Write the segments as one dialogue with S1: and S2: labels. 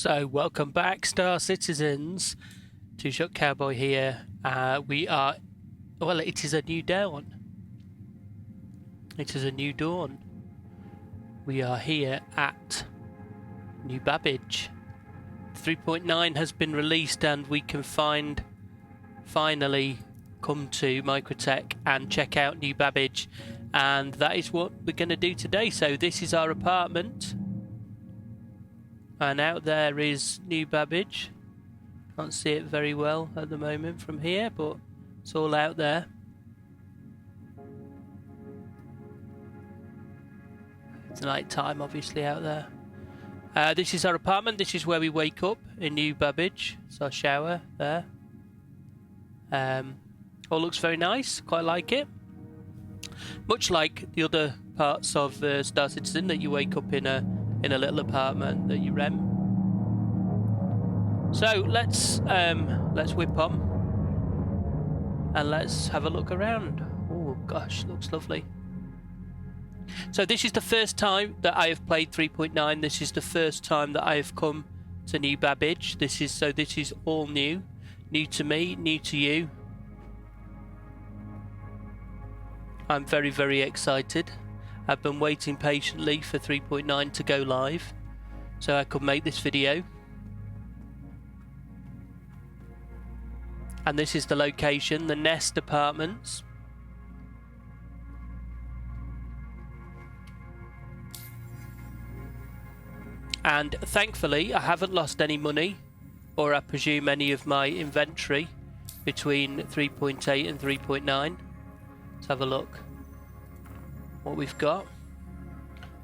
S1: So, welcome back, Star Citizens. Two-Shot Cowboy here. We are... Well, it is a new dawn. It is a new dawn. We are here at New Babbage. 3.9 has been released and we can finally come to Microtech and check out New Babbage. And that is what we're going to do today. So this is our apartment. And out there is New Babbage. Can't see it very well at the moment from here, but it's all out there. It's night time, obviously, out there. This is our apartment. This is where we wake up in New Babbage. It's our shower there. All looks very nice. Quite like it. Much like the other parts of Star Citizen that you wake up in a little apartment that you rent. So let's whip on and let's have a look around. Oh gosh, looks lovely. So this is the first time that I have played 3.9. This is the first time that I have come to New Babbage. This is all new to me, new to you. I'm very, very excited. I've been waiting patiently for 3.9 to go live so I could make this video. And this is the location, the Nest Apartments. And thankfully I haven't lost any money, or I presume any of my inventory between 3.8 and 3.9. Let's have a look what we've got.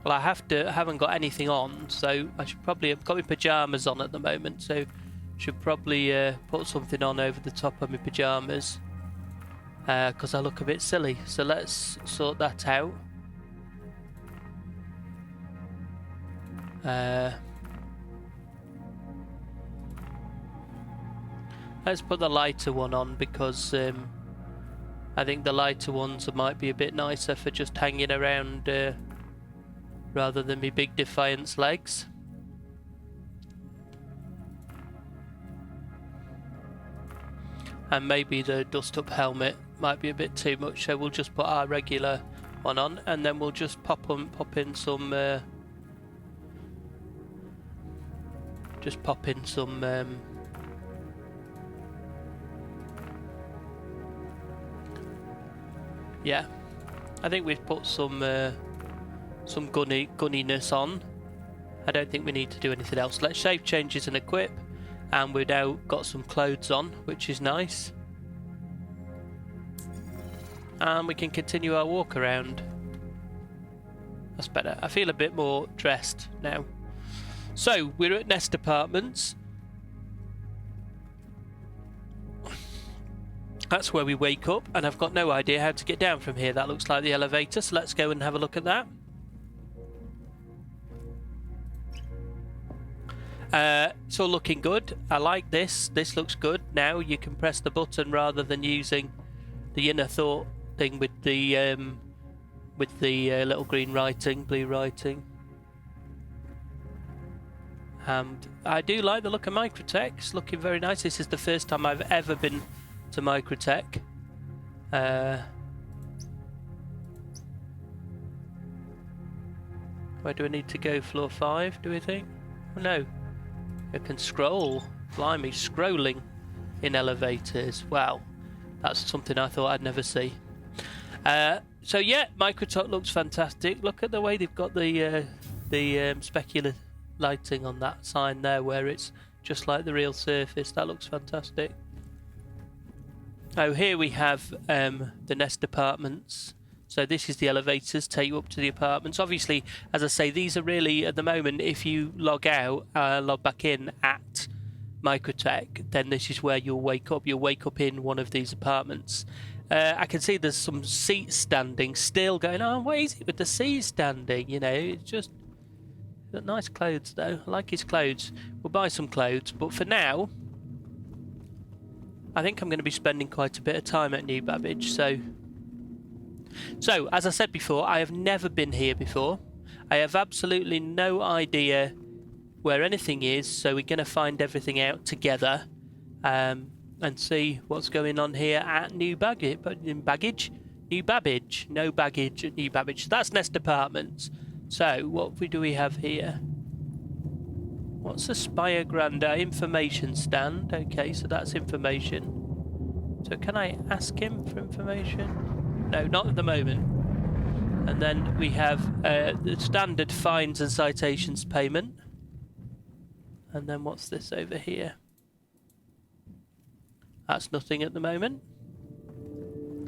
S1: Well, I haven't got anything on, so I should probably have got my pajamas on at the moment, so should probably put something on over the top of my pajamas because I look a bit silly. So let's sort that out. Let's put the lighter one on because I think the lighter ones might be a bit nicer for just hanging around rather than my big Defiance legs. And maybe the dust-up helmet might be a bit too much, so we'll just put our regular one on, and then we'll just pop in some yeah, I think we've put some gunniness on. I don't think we need to do anything else. Let's save changes and equip, and we've now got some clothes on, which is nice. And we can continue our walk around. That's better. I feel a bit more dressed now. So we're at Nest Apartments. That's where we wake up, and I've got no idea how to get down from here. That looks like the elevator, so let's go and have a look at that. It's all looking good. I like this. This looks good. Now you can press the button rather than using the inner thought thing with the little green writing, blue writing. And I do like the look of Microtech. It's looking very nice. This is the first time I've ever been to Microtech. Where do I need to go? Floor 5, do we think? Oh, no. I can scroll. Blimey, scrolling in elevators. Wow. That's something I thought I'd never see. So yeah, Microtech looks fantastic. Look at the way they've got the specular lighting on that sign there, where it's just like the real surface. That looks fantastic. Oh, here we have the Nest Apartments. So this is the elevators, take you up to the apartments. Obviously, as I say, these are really, at the moment, if you log out, log back in at Microtech, then this is where you'll wake up. You'll wake up in one of these apartments. I can see there's some seats standing still going on. What is it with the seats standing? You know, it's just... Got nice clothes, though. I like his clothes. We'll buy some clothes, but for now... I think I'm going to be spending quite a bit of time at New Babbage, so as I said before, I have never been here before. I have absolutely no idea where anything is, so we're going to find everything out together and see what's going on here at New Babbage. New Babbage. No baggage at New Babbage. So that's Nest Apartments. So what do we have here? What's the Spire Granda information stand? Okay, so that's information. So can I ask him for information? No, not at the moment. And then we have the standard fines and citations payment. And then what's this over here? That's nothing at the moment.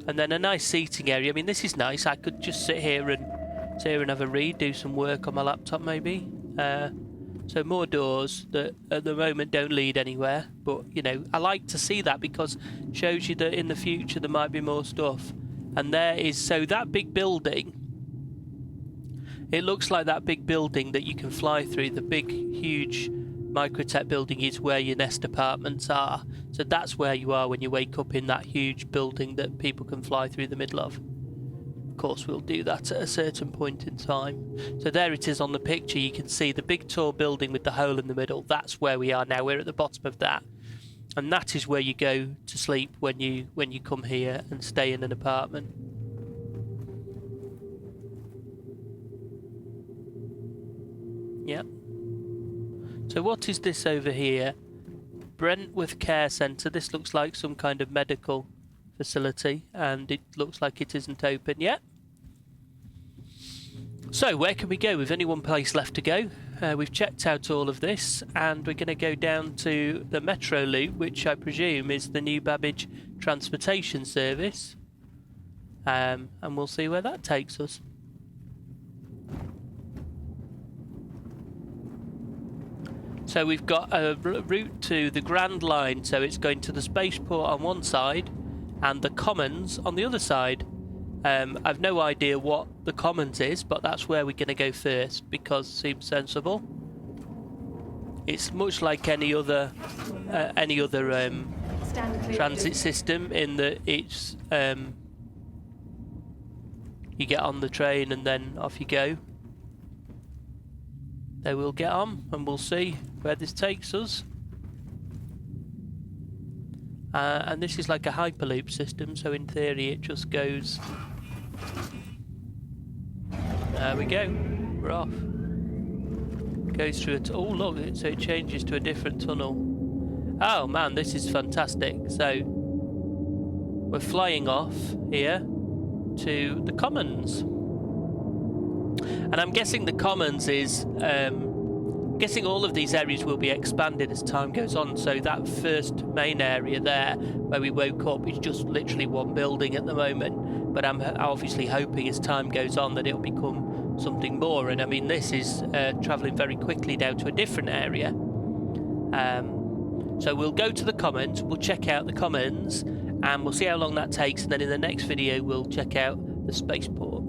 S1: And then a nice seating area. I mean, this is nice. I could just sit here and have a read, do some work on my laptop maybe. So more doors that at the moment don't lead anywhere. But, you know, I like to see that because it shows you that in the future there might be more stuff. And there is, so that big building, it looks like that big building that you can fly through, the big, huge Microtech building is where your Nest Apartments are. So that's where you are when you wake up in that huge building that people can fly through the middle of. Of course, we'll do that at a certain point in time. So there it is on the picture. You can see the big tall building with the hole in the middle. That's where we are now. We're at the bottom of that. And that is where you go to sleep when you come here and stay in an apartment. Yep. So what is this over here? Brentworth Care Centre. This looks like some kind of medical facility, and it looks like it isn't open yet. So where can we go? We've only one place left to go. We've checked out all of this, and we're going to go down to the Metro Loop, which I presume is the New Babbage transportation service, and we'll see where that takes us. So we've got a route to the Grand Line, so it's going to the spaceport on one side and the Commons on the other side. I've no idea what the Commons is, but that's where we're going to go first because it seems sensible. It's much like any other transit system in that it's you get on the train and then off you go. They will get on and we'll see where this takes us. And this is like a Hyperloop system, so in theory it just goes... There we go, we're off. Goes through it. Oh look, so it changes to a different tunnel. Oh man, this is fantastic. So we're flying off here to the Commons. And I'm guessing the Commons is, I'm guessing all of these areas will be expanded as time goes on. So that first main area there, where we woke up, is just literally one building at the moment. But I'm obviously hoping as time goes on that it'll become something more. And I mean, this is travelling very quickly down to a different area. So we'll go to the Commons, we'll check out the Commons, and we'll see how long that takes. And then in the next video, we'll check out the spaceport.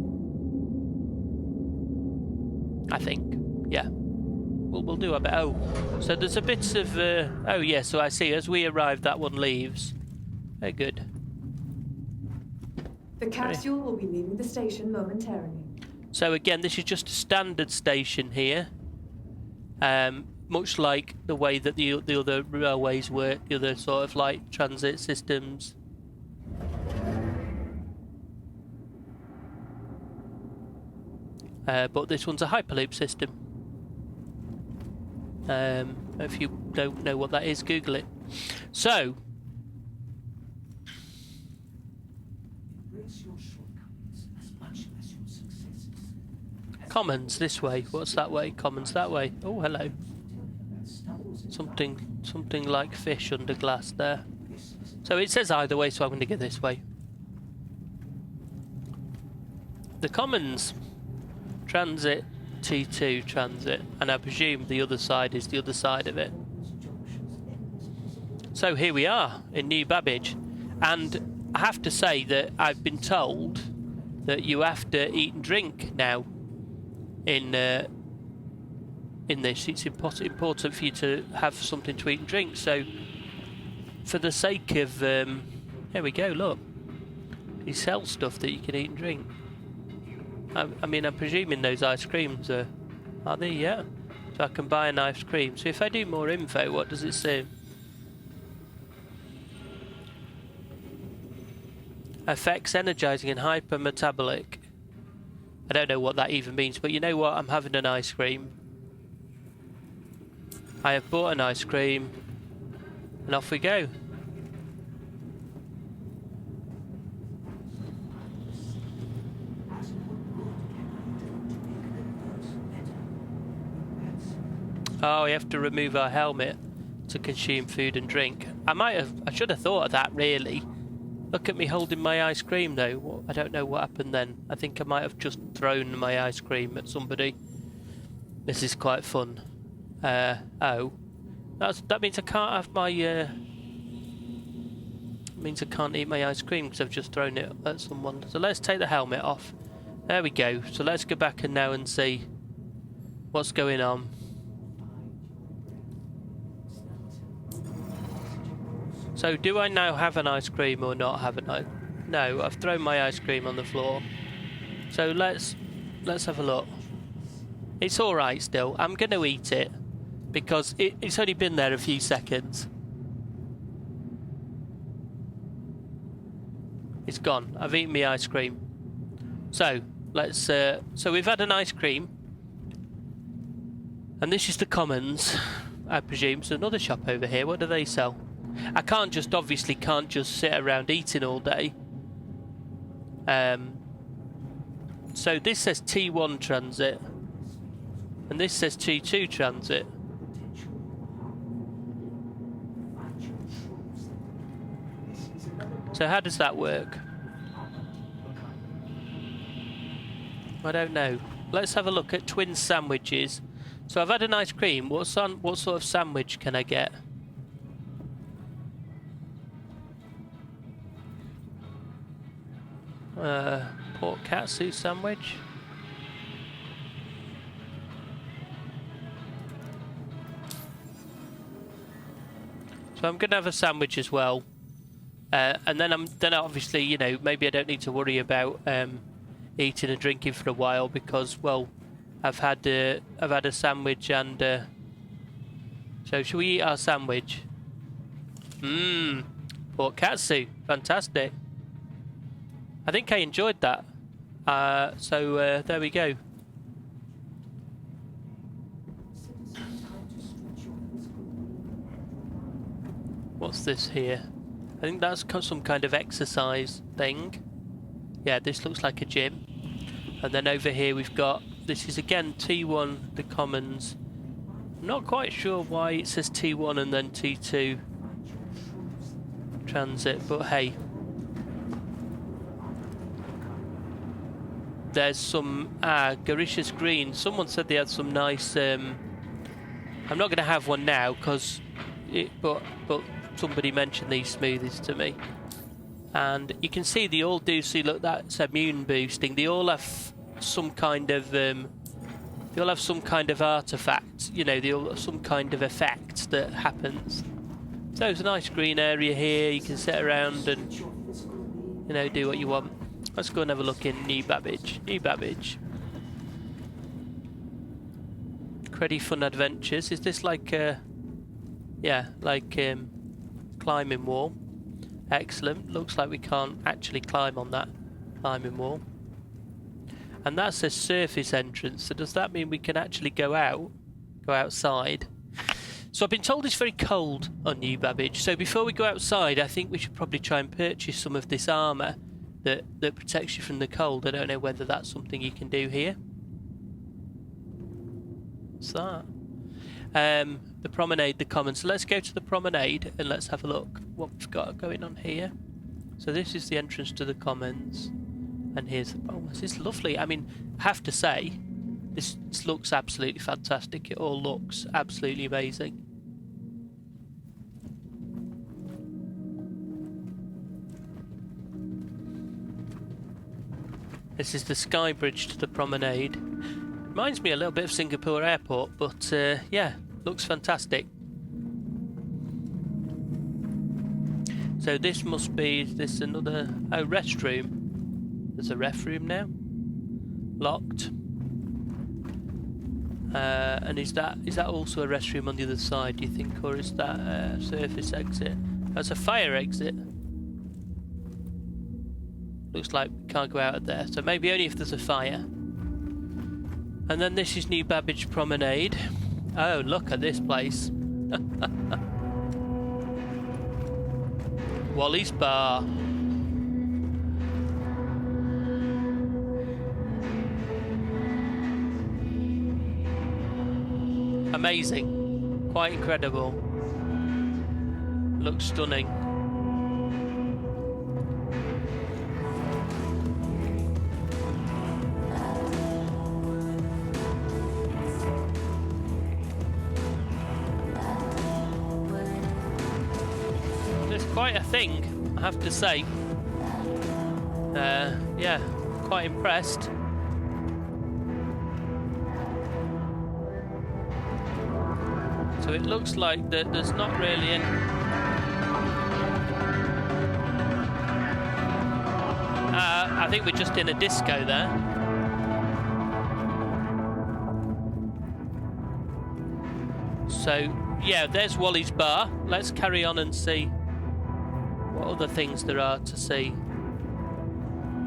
S1: I think, yeah. We'll do a bit. Oh, so there's a bit of. Oh yeah, so I see. As we arrive, that one leaves. Very good.
S2: The capsule will be leaving the station momentarily.
S1: So again, this is just a standard station here. Much like the way that the other railways work, the other sort of like transit systems. But this one's a Hyperloop system. If you don't know what that is, Google it. So, Commons this way. What's that way? Commons that way. Oh, hello. Something like fish under glass there. So it says either way, so I'm going to go this way. The Commons. Transit, T2 transit, and I presume the other side is the other side of it. So here we are in New Babbage, and I have to say that I've been told that you have to eat and drink now in this. It's important for you to have something to eat and drink. So for the sake of here we go, look, you sell stuff that you can eat and drink. I mean, I'm presuming those ice creams are they? Yeah. So I can buy an ice cream. So if I do more info, what does it say? Effects energizing and hypermetabolic. I don't know what that even means, but you know what? I'm having an ice cream. I have bought an ice cream, and off we go. Oh, we have to remove our helmet to consume food and drink. I should have thought of that, really. Look at me holding my ice cream, though. I don't know what happened then. I think I might have just thrown my ice cream at somebody. This is quite fun. Oh. That means I can't have my... means I can't eat my ice cream because I've just thrown it at someone. So let's take the helmet off. There we go. So let's go back and now and see what's going on. So do I now have an ice cream or not have an ice? No, I've thrown my ice cream on the floor. So let's have a look. It's all right still. I'm going to eat it because it's only been there a few seconds. It's gone. I've eaten my ice cream. So let's. So we've had an ice cream, and this is the Commons, I presume. So another shop over here. What do they sell? I obviously can't just sit around eating all day. So this says T1 transit, and this says T2 transit. So how does that work? I don't know. Let's have a look at twin sandwiches. So I've had an ice cream. What sort of sandwich can I get? Pork katsu sandwich. So I'm going to have a sandwich as well, and then obviously, you know, maybe I don't need to worry about eating and drinking for a while because, well, I've had a sandwich and so should we eat our sandwich? Pork katsu, fantastic. I think I enjoyed that. So there we go. What's this here? I think that's some kind of exercise thing. Yeah, this looks like a gym. And then over here we've got, this is again T1, the Commons. I'm not quite sure why it says T1 and then T2 transit, but hey. There's some Garicious Green. Someone said they had some nice. I'm not going to have one now because, but somebody mentioned these smoothies to me, and you can see they all do. See, look, that's immune boosting. They all have some kind of. They all have some kind of artifact. You know, they all have some kind of effect that happens. So there's a nice green area here. You can sit around and, you know, do what you want. Let's go and have a look in New Babbage. New Babbage. Creddy Fun Adventures. Is this like yeah, like climbing wall? Excellent. Looks like we can't actually climb on that climbing wall. And that says surface entrance. So does that mean we can actually go outside? So I've been told it's very cold on New Babbage. So before we go outside, I think we should probably try and purchase some of this armour that protects you from the cold. I don't know whether that's something you can do here. What's that? The promenade, the Commons. So let's go to the promenade and let's have a look what we've got going on here. So this is the entrance to the Commons, and here's the. Oh, this is lovely. I mean, I have to say, this looks absolutely fantastic. It all looks absolutely amazing. This is the sky bridge to the promenade. Reminds me a little bit of Singapore Airport, but yeah, looks fantastic. So this must be, is this another, oh, restroom. There's a ref room now. Locked. And is that also a restroom on the other side, do you think, or is that a surface exit? That's a fire exit. Looks like we can't go out of there, so maybe only if there's a fire. And then this is New Babbage Promenade. Oh, look at this place. Wally's Bar. Amazing. Quite incredible. Looks stunning. It's quite a thing, I have to say. Yeah, quite impressed. So it looks like that there's not really any... I think we're just in a disco there. So, yeah, there's Wally's Bar. Let's carry on and see what other things there are to see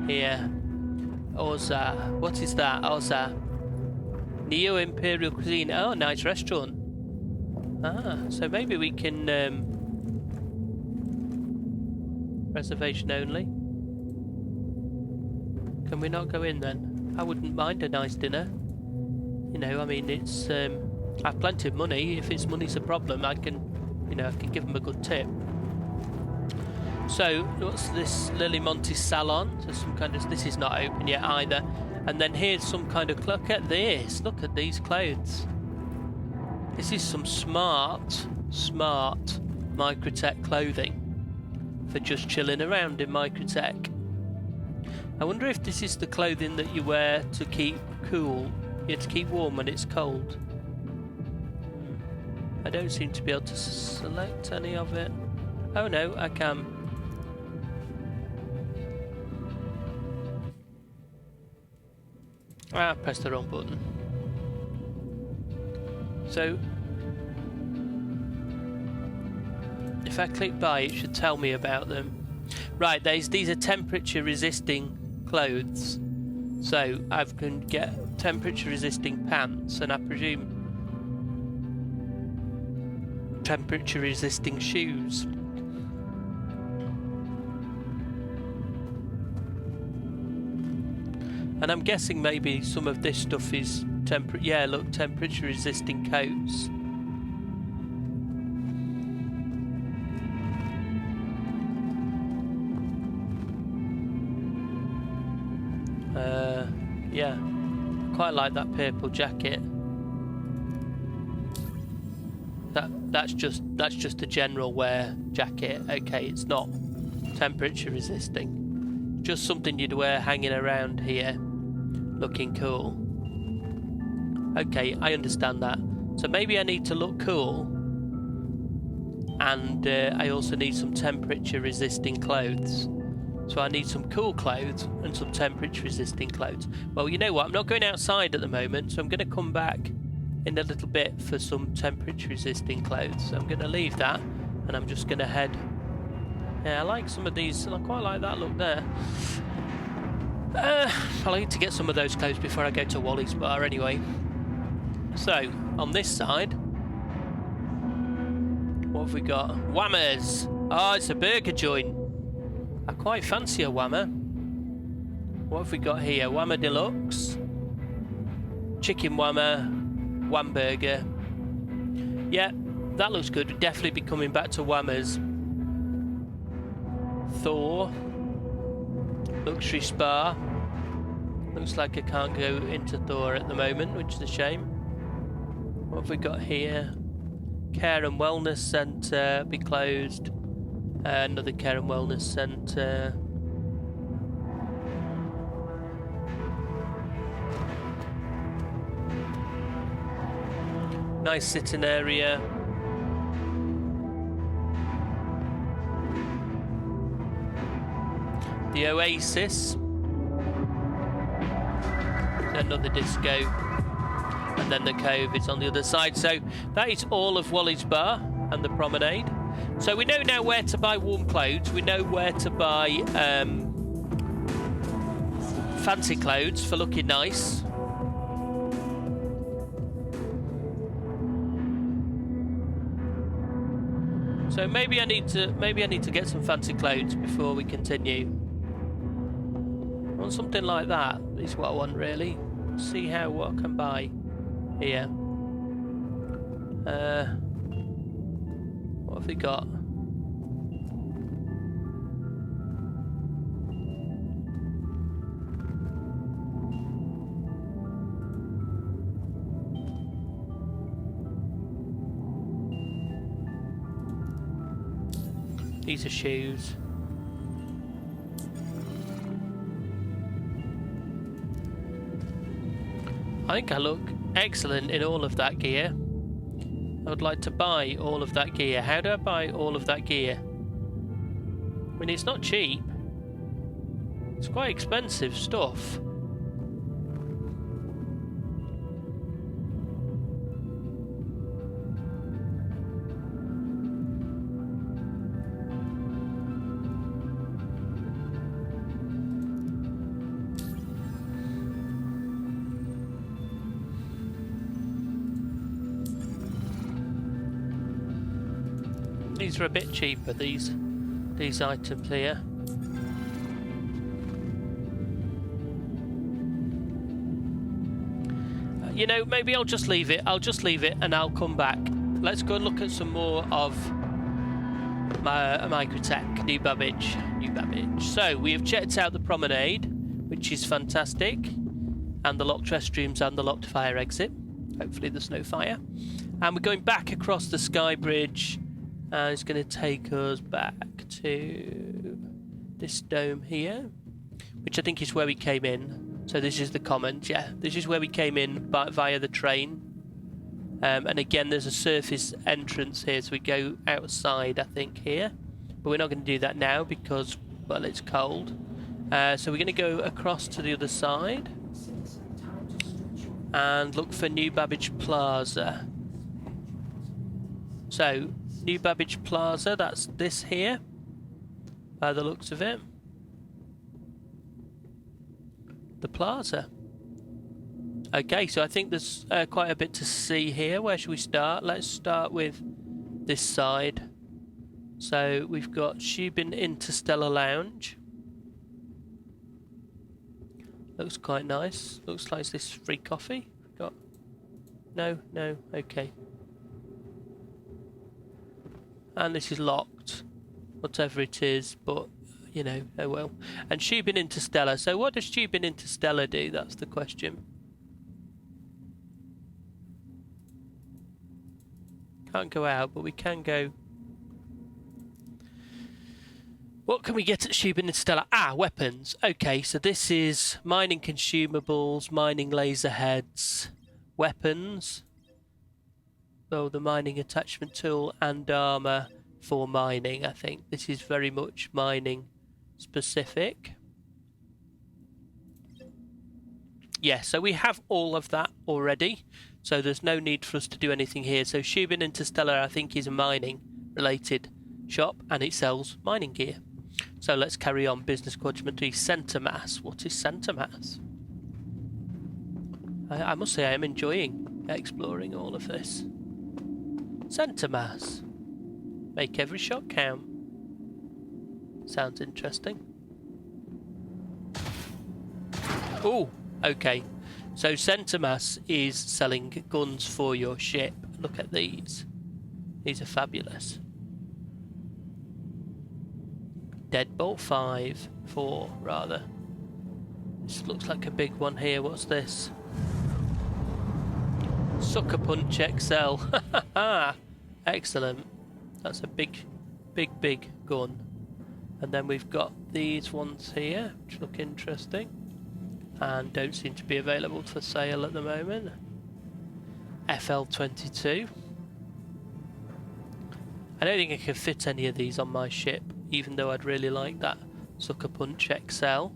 S1: here. Oza. What is that? Oza. Neo Imperial Cuisine. Oh, nice restaurant. Ah, so maybe we can... reservation only. Can we not go in then? I wouldn't mind a nice dinner. You know, I mean, it's... I have plenty of money. If it's money's a problem, I can, you know, I can give them a good tip. So, what's this? Lily Monty Salon. So some kind of... This is not open yet either. And then here's some kind of... Look at this. Look at these clothes. This is some smart Microtech clothing for just chilling around in Microtech. I wonder if this is the clothing that you wear to keep cool, to keep warm when it's cold. I don't seem to be able to select any of it. Oh no, I can. I pressed the wrong button. So, if I click buy, it should tell me about them. Right, these are temperature resisting clothes. So, I can get temperature resisting pants, and I presume temperature resisting shoes. And I'm guessing maybe some of this stuff is yeah, look, temperature resisting coats. Yeah, quite like that purple jacket. That's just a general wear jacket. Okay, it's not temperature resisting. Just something you'd wear hanging around here, looking cool. Okay, I understand that. So maybe I need to look cool, and I also need some temperature resisting clothes. So I need some cool clothes and some temperature resisting clothes. Well, you know what, I'm not going outside at the moment, so I'm going to come back in a little bit for some temperature resisting clothes. So I'm going to leave that, and I'm just going to head... Yeah, I like some of these, I quite like that look there. I need to get some of those clothes before I go to Wally's Bar anyway. So, on this side, what have we got? Whammers! Oh, it's a burger joint. I quite fancy a Whammer. What have we got here? Whammer Deluxe, Chicken Whammer, Whamburger. Yeah, that looks good. We'd definitely be coming back to Whammers. Thor, Luxury Spa. Looks like I can't go into Thor at the moment, which is a shame. What have we got here? Care and Wellness Centre be closed. Another Care and Wellness Centre. Nice sitting area. The Oasis. Another disco. and then the cove is on the other side. So that is all of Wally's Bar and the promenade. So we know now where to buy warm clothes. We know where to buy fancy clothes for looking nice. So maybe I need to get some fancy clothes before we continue. I want something like that is what I want really. See what I can buy here. What have we got? These are shoes. I think I look excellent in all of that gear. I would like to buy all of that gear. How do I buy all of that gear? I mean, it's not cheap. It's quite expensive stuff. These are a bit cheaper, these items here. You know, maybe I'll just leave it. I'll just leave it and I'll come back. Let's go and look at some more of my Microtech, New Babbage. So we have checked out the promenade, which is fantastic, and the locked restrooms and the locked fire exit. Hopefully there's no fire. And we're going back across the sky bridge. It's going to take us back to this dome here, which I think is where we came in. So this is the comment, yeah. This is where we came in via the train. And again, there's a surface entrance here, so we go outside, I think, here. But we're not going to do that now because, well, it's cold. So we're going to go across to the other side and look for New Babbage Plaza. So, New Babbage Plaza, that's this here, by the looks of it. The plaza. Okay, so I think there's quite a bit to see here. Where should we start? Let's start with this side. So we've got Shubin Interstellar Lounge. Looks quite nice. Looks like this free coffee. Got no, okay. And this is locked, whatever it is, but, you know, oh well. And Shubin Interstellar. So what does Shubin Interstellar do? That's the question. Can't go out, but we can go... What can we get at Shubin Interstellar? Ah, weapons. Okay, so this is mining consumables, mining laser heads, weapons. Oh, the mining attachment tool and armor for mining, I think. This is very much mining specific. Yeah, so we have all of that already. So there's no need for us to do anything here. So Shubin Interstellar, I think, is a mining related shop and it sells mining gear. So let's carry on. Business quadrant 3, Centre Mass. What is Centre Mass? I must say I am enjoying exploring all of this. Centre Mass. Make every shot count. Sounds interesting. Oh, okay. So Centre Mass is selling guns for your ship. Look at these. These are fabulous. Deadbolt 4 rather. This looks like a big one here. What's this? Sucker Punch XL. Excellent. That's a big gun. And then we've got these ones here, which look interesting and don't seem to be available for sale at the moment. FL22. I don't think I can fit any of these on my ship, even though I'd really like that Sucker Punch XL.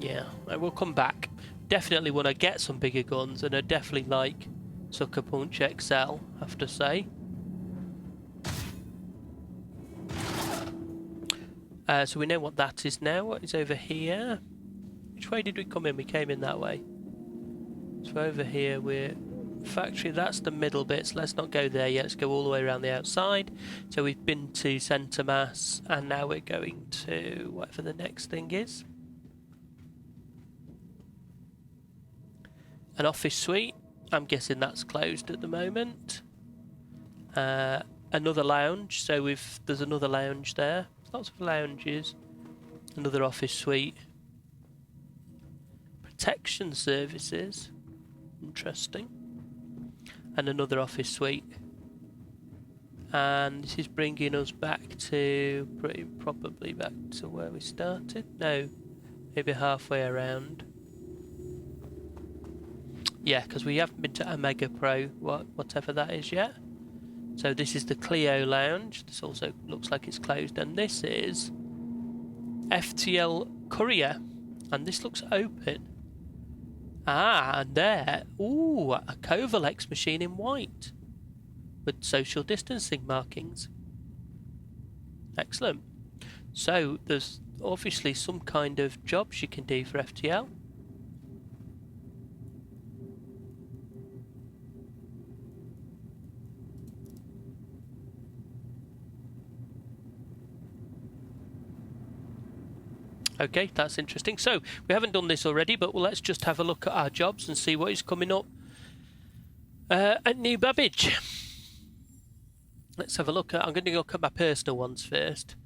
S1: Yeah, I will come back. definitely want to get some bigger guns, and I definitely like Sucker Punch XL, I have to say. So we know what that is now. What is over here? Which way did we come in? We came in that way. So over here we're factory. That's the middle bit, so let's not go there yet. Let's go all the way around the outside. So we've been to Centre Mass, and now we're going to whatever the next thing is. An office suite. I'm guessing that's closed at the moment. Another lounge. So there's another lounge there. Lots of lounges. Another office suite. Protection services. Interesting. And another office suite. And this is bringing us back to probably back to where we started. No, maybe halfway around. Yeah, because we haven't been to Omega Pro, whatever that is yet. So this is the Clio Lounge. This also looks like it's closed. And this is FTL Courier. And this looks open. Ah, and there. Ooh, a Covalex machine in white. With social distancing markings. Excellent. So there's obviously some kind of jobs you can do for FTL. Okay, that's interesting. So, we haven't done this already, but let's just have a look at our jobs and see what is coming up at New Babbage. Let's have a look at... I'm going to look at my personal ones first.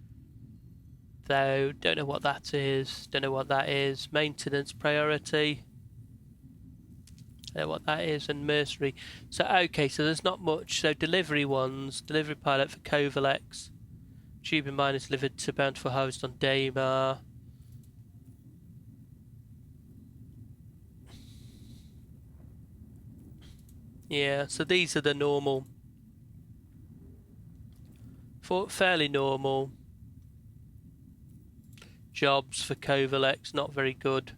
S1: Though, don't know what that is. Don't know what that is. Maintenance priority. Don't know what that is. And mercenary. So, okay, so there's not much. So, delivery ones. Delivery pilot for Covalex. Tubing miners delivered to Bountiful Harvest on Daymar. Yeah, so these are the normal, fairly normal jobs for Covalex. Not very good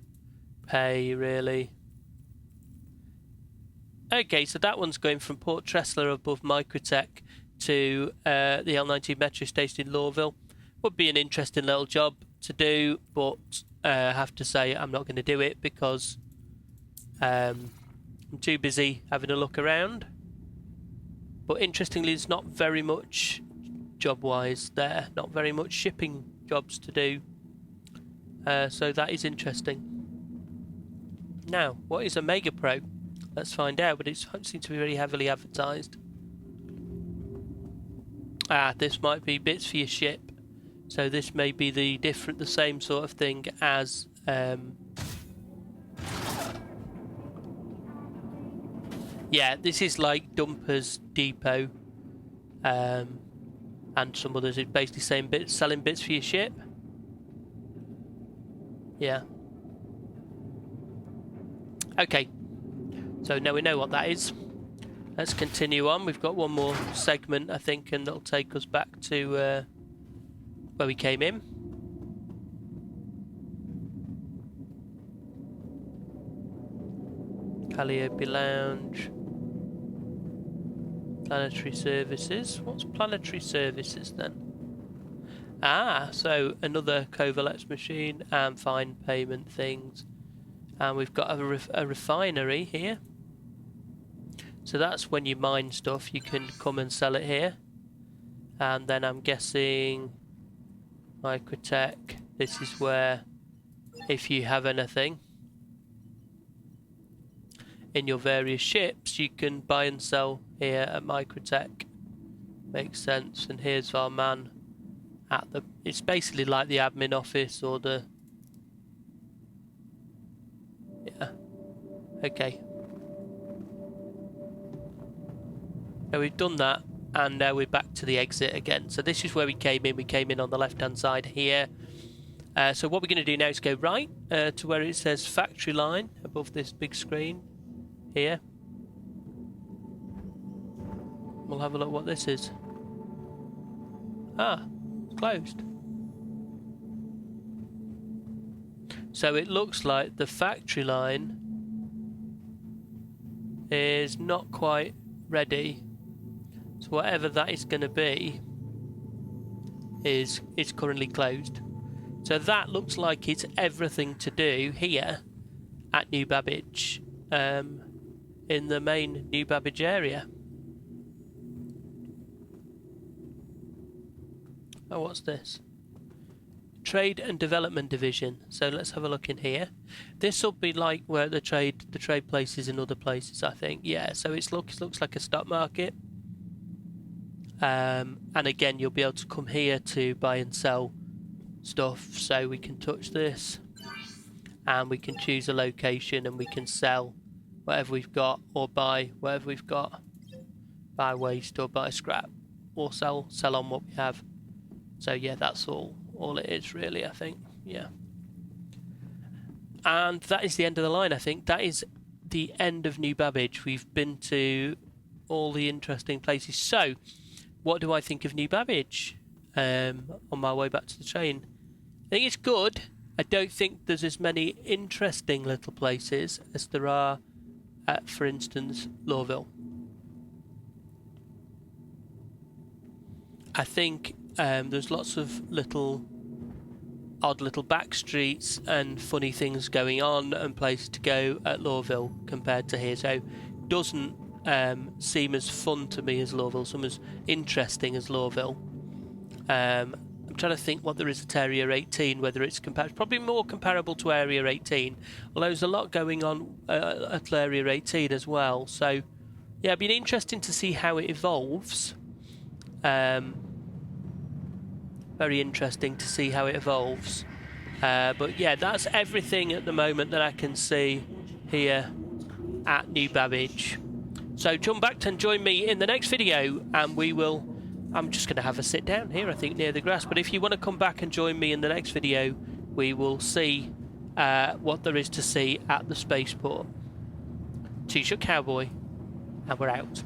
S1: pay, really. Okay, so that one's going from Port Tressler above Microtech to the L19 metro station in Lawville. Would be an interesting little job to do, but I have to say I'm not going to do it because I'm too busy having a look around. But interestingly, there's not very much job-wise there. Not very much shipping jobs to do. So that is interesting. Now, what is a Mega Pro? Let's find out, but it seems to be very heavily advertised. Ah, this might be bits for your ship. So this may be the same sort of thing as yeah, this is like Dumpers Depot and some others. It's basically selling bits for your ship. Yeah. Okay. So now we know what that is. Let's continue on. We've got one more segment, I think, and that'll take us back to where we came in. Calliope Lounge. Planetary Services. What's Planetary Services then? Ah, so another Covalex machine and fine payment things. And we've got a refinery here. So that's when you mine stuff, you can come and sell it here. And then I'm guessing Microtech, this is where if you have anything in your various ships, you can buy and sell here at Microtech. Makes sense. And here's our man at the... It's basically like the admin office or the... Yeah. Okay. Now we've done that, and now we're back to the exit again. So this is where we came in. We came in on the left-hand side here. So what we're going to do now is go right to where it says factory line above this big screen here. We'll have a look what this is. Ah, it's closed. So it looks like the factory line is not quite ready. So whatever that is going to be is currently closed. So that looks like it's everything to do here at New Babbage, in the main New Babbage area. Oh, what's this? Trade and Development Division. So let's have a look in here. This will be like where the trade places in other places, I think. Yeah, so it looks like a stock market. And again, you'll be able to come here to buy and sell stuff. So we can touch this and we can choose a location and we can sell whatever we've got or buy whatever we've got. Buy waste or buy scrap or sell on what we have. So yeah, that's all it is really, I think. Yeah. And that is the end of the line, I think. That is the end of New Babbage. We've been to all the interesting places. So, what do I think of New Babbage on my way back to the train? I think it's good. I don't think there's as many interesting little places as there are at, for instance, Lawville. I think there's lots of odd little back streets and funny things going on and places to go at Lawville compared to here. So it doesn't seem as fun to me as Lawville, some as interesting as Lawville. I'm trying to think what there is at Area 18, whether it's probably more comparable to Area 18, although there's a lot going on at Area 18 as well. So yeah, it'd be interesting to see how it evolves. Very interesting to see how it evolves. But yeah, that's everything at the moment that I can see here at New Babbage. So come back and join me in the next video, and I'm just going to have a sit down here, I think, near the grass. But if you want to come back and join me in the next video, we will see what there is to see at the spaceport. T-shirt cowboy, and we're out.